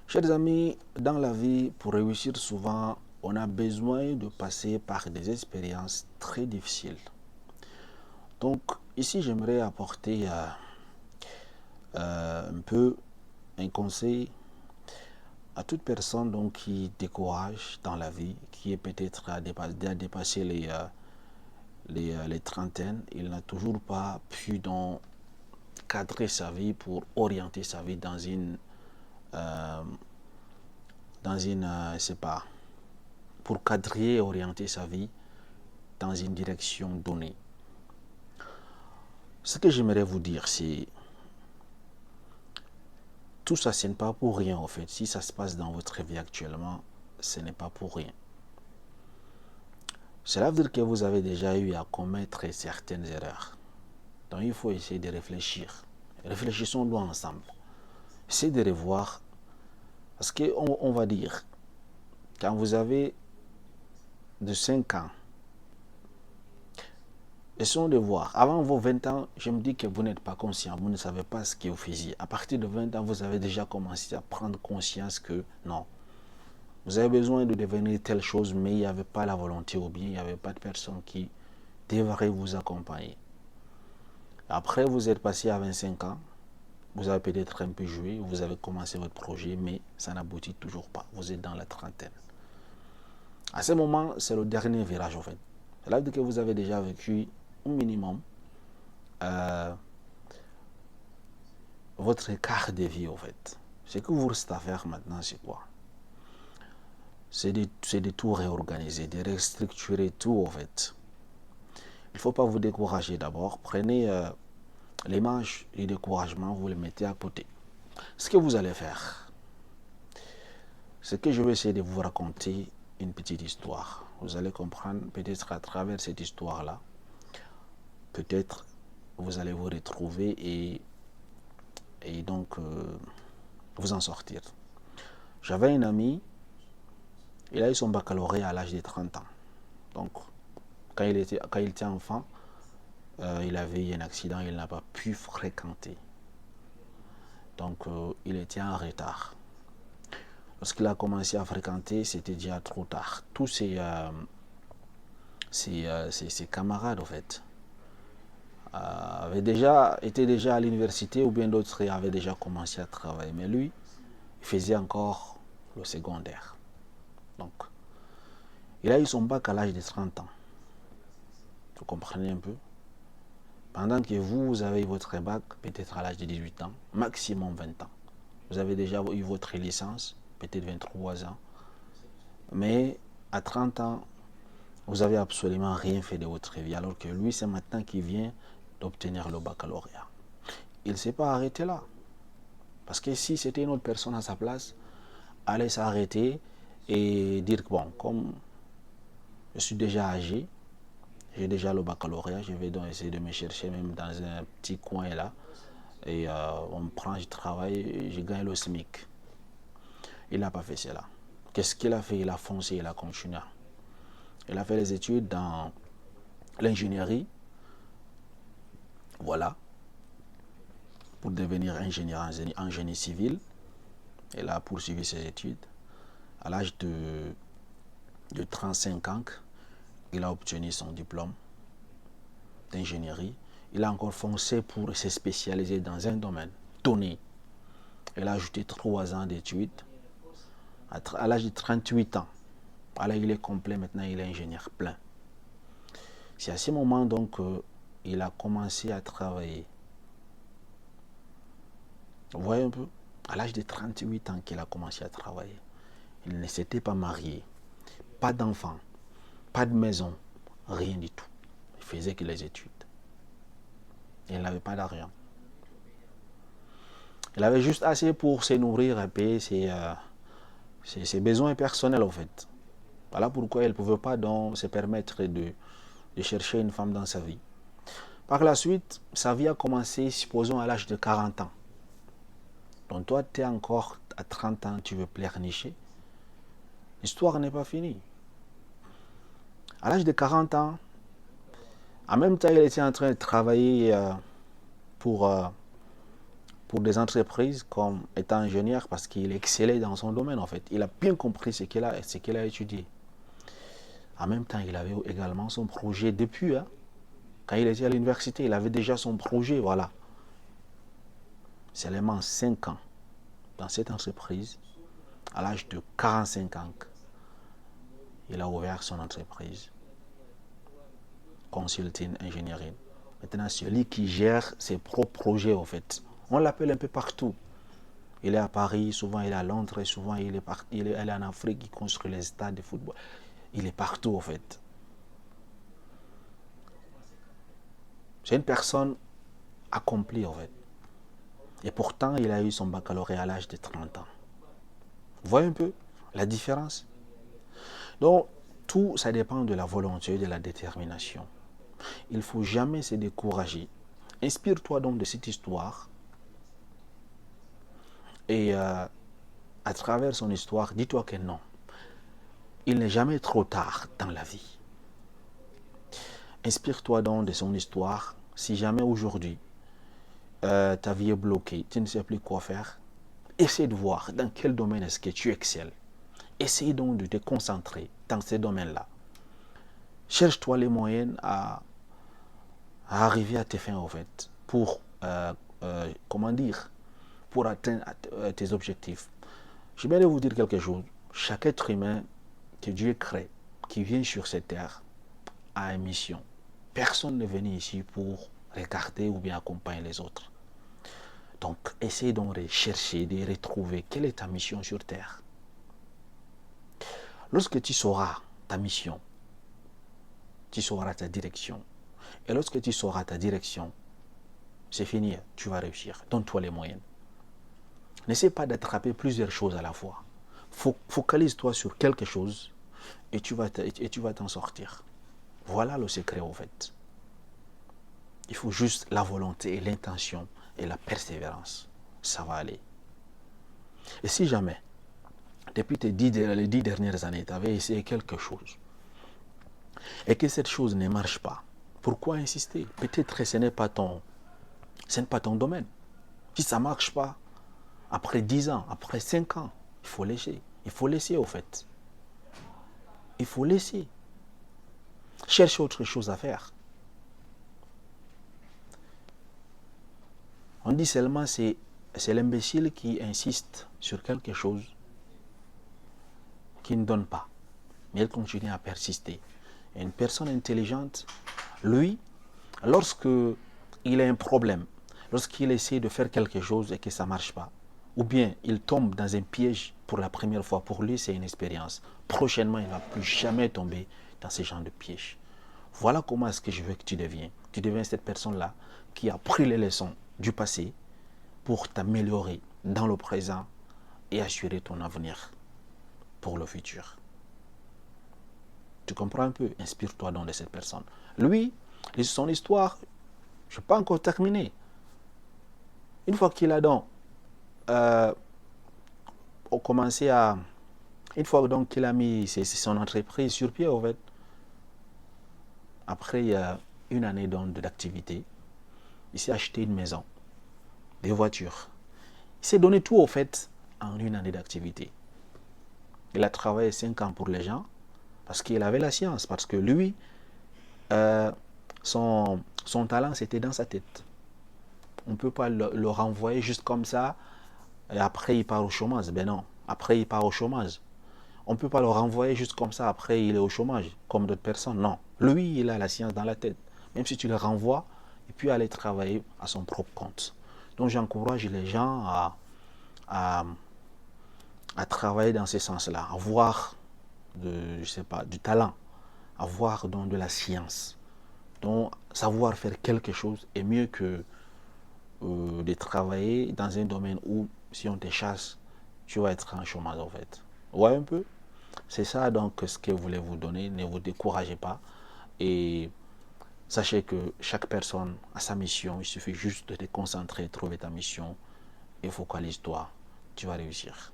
Chers amis, dans la vie, pour réussir souvent, on a besoin de passer par des expériences très difficiles. Donc ici, j'aimerais apporter un peu un conseil à toute personne qui décourage dans la vie, qui est peut-être à dépasser les trentaines. Il n'a toujours pas pu cadrer sa vie pour orienter sa vie euh, je sais pas, pour cadrer et orienter sa vie dans une direction donnée. Ce que j'aimerais vous dire, c'est tout ça, ce n'est pas pour rien en fait. Si ça se passe dans votre vie actuellement, ce n'est pas pour rien. Cela veut dire que vous avez déjà eu à commettre certaines erreurs. Donc il faut essayer de réfléchir. Réfléchissons-nous ensemble. Essayez de revoir. Parce qu'on va dire, quand vous avez de 5 ans, essayons de voir. Avant vos 20 ans, je me dis que vous n'êtes pas conscient, vous ne savez pas ce que vous faisiez. À partir de 20 ans, vous avez déjà commencé à prendre conscience que non, vous avez besoin de devenir telle chose, mais il n'y avait pas la volonté ou bien il n'y avait pas de personne qui devrait vous accompagner. Après, vous êtes passé à 25 ans, vous avez peut-être un peu joué, vous avez commencé votre projet, mais ça n'aboutit toujours pas. Vous êtes dans la trentaine. À ce moment, c'est le dernier virage en fait. C'est là que vous avez déjà vécu au minimum votre quart de vie en fait. Ce que vous restez à faire maintenant, c'est quoi? C'est de tout réorganiser, de restructurer tout en fait. Il ne faut pas vous décourager d'abord. Prenez les manches et découragement, vous les mettez à côté. Ce que vous allez faire, c'est que je vais essayer de vous raconter une petite histoire. Vous allez comprendre peut-être à travers cette histoire-là, peut-être vous allez vous retrouver et donc vous en sortir. J'avais un ami, il a eu son baccalauréat à l'âge de 30 ans. Donc, quand il était enfant, il avait eu un accident, il n'a pas pu fréquenter. Donc, il était en retard. Lorsqu'il a commencé à fréquenter, c'était déjà trop tard. Tous ses camarades, en fait, étaient déjà à l'université ou bien d'autres avaient déjà commencé à travailler. Mais lui, il faisait encore le secondaire. Donc, il a eu son bac à l'âge de 30 ans. Vous comprenez un peu? Pendant que vous avez eu votre bac, peut-être à l'âge de 18 ans, maximum 20 ans. Vous avez déjà eu votre licence, peut-être 23 ans. Mais à 30 ans, vous n'avez absolument rien fait de votre vie. Alors que lui, c'est maintenant qu'il vient d'obtenir le baccalauréat. Il ne s'est pas arrêté là. Parce que si c'était une autre personne à sa place, allait s'arrêter et dire, bon, comme je suis déjà âgé, j'ai déjà le baccalauréat, je vais donc essayer de me chercher même dans un petit coin là. Et on me prend, je travaille, je gagne le SMIC. Il n'a pas fait cela. Qu'est-ce qu'il a fait? Il a foncé, il a continué. Il a fait les études dans l'ingénierie. Voilà. Pour devenir ingénieur en génie civil. Il a poursuivi ses études. À l'âge de 35 ans, il a obtenu son diplôme d'ingénierie. Il a encore foncé pour se spécialiser dans un domaine donné. Il a ajouté 3 ans d'études. À l'âge de 38 ans, alors il est complet, maintenant il est ingénieur plein. C'est à ce moment donc il a commencé à travailler. Vous voyez un peu? À l'âge de 38 ans qu'il a commencé à travailler. Il ne s'était pas marié, pas d'enfant, pas de maison, rien du tout. Il faisait que les études. Il n'avait pas d'argent. Il avait juste assez pour se nourrir et payer ses besoins personnels en fait. Voilà pourquoi il ne pouvait pas donc se permettre de chercher une femme dans sa vie. Par la suite, sa vie a commencé, supposons, à l'âge de 40 ans. Donc toi, tu es encore à 30 ans, tu veux pleurnicher. L'histoire n'est pas finie. À l'âge de 40 ans, en même temps, il était en train de travailler pour pour des entreprises comme étant ingénieur parce qu'il excellait dans son domaine en fait. Il a bien compris ce qu'il a étudié. En même temps, il avait également son projet depuis. Hein. Quand il était à l'université, il avait déjà son projet, voilà. Seulement 5 ans dans cette entreprise, à l'âge de 45 ans, il a ouvert son entreprise. Consulting Engineering. Maintenant, celui qui gère ses propres projets, en fait. On l'appelle un peu partout. Il est à Paris, souvent il est à Londres, souvent il est en Afrique, il construit les stades de football. Il est partout, en fait. C'est une personne accomplie, en fait. Et pourtant, il a eu son baccalauréat à l'âge de 30 ans. Vous voyez un peu la différence? Donc, tout, ça dépend de la volonté et de la détermination. Il ne faut jamais se décourager. Inspire-toi donc de cette histoire et à travers son histoire, dis-toi que non, il n'est jamais trop tard dans la vie. Inspire-toi donc de son histoire. Si jamais aujourd'hui ta vie est bloquée, tu ne sais plus quoi faire, essaie de voir dans quel domaine est-ce que tu excelles. Essaie donc de te concentrer dans ces domaines-là. Cherche-toi les moyens à arriver à tes fins, en fait, pour, comment dire, pour atteindre tes objectifs. Je vais vous dire quelque chose. Chaque être humain que Dieu crée, qui vient sur cette terre, a une mission. Personne n'est venu ici pour regarder ou bien accompagner les autres. Donc, essaye donc de chercher, de retrouver quelle est ta mission sur terre. Lorsque tu sauras ta mission, tu sauras ta direction. Et lorsque tu sauras ta direction, c'est fini, tu vas réussir. Donne-toi les moyens. N'essaie pas d'attraper plusieurs choses à la fois. Focalise-toi sur quelque chose et tu vas t'en sortir. Voilà le secret en fait. Il faut juste la volonté et l'intention et la persévérance. Ça va aller. Et si jamais, depuis les 10 dernières années, tu avais essayé quelque chose et que cette chose ne marche pas, pourquoi insister? Peut-être que ce n'est pas ton domaine. Si ça ne marche pas, après 10 ans, après 5 ans, il faut laisser. Il faut laisser au fait. Il faut laisser. Cherche autre chose à faire. On dit seulement c'est l'imbécile qui insiste sur quelque chose qui ne donne pas. Mais elle continue à persister. Et une personne intelligente, lui, lorsque il a un problème, lorsqu'il essaie de faire quelque chose et que ça ne marche pas, ou bien il tombe dans un piège pour la première fois, pour lui c'est une expérience. Prochainement, il ne va plus jamais tomber dans ce genre de piège. Voilà comment est-ce que je veux que tu deviens. Tu deviens cette personne-là qui a pris les leçons du passé pour t'améliorer dans le présent et assurer ton avenir pour le futur. Tu comprends un peu? Inspire-toi donc de cette personne. Lui, son histoire, je n'ai pas encore terminé. Une fois qu'il a donc commencé à... Une fois donc qu'il a mis son entreprise sur pied, en fait, après il y a une année d'activité, il s'est acheté une maison, des voitures. Il s'est donné tout, au fait, en une année d'activité. Il a travaillé 5 ans pour les gens parce qu'il avait la science, parce que lui, son talent, c'était dans sa tête. On ne peut pas le renvoyer juste comme ça et après il part au chômage. Ben non, après il part au chômage. On ne peut pas le renvoyer juste comme ça, après il est au chômage, comme d'autres personnes. Non, lui, il a la science dans la tête. Même si tu le renvoies, il peut aller travailler à son propre compte. Donc j'encourage les gens à travailler dans ce sens-là, à avoir du talent, à avoir donc de la science. Donc savoir faire quelque chose est mieux que de travailler dans un domaine où si on te chasse, tu vas être en chômage en fait. Ouais un peu. C'est ça donc ce que je voulais vous donner. Ne vous découragez pas et sachez que chaque personne a sa mission. Il suffit juste de te concentrer, trouver ta mission et focalise-toi. Tu vas réussir.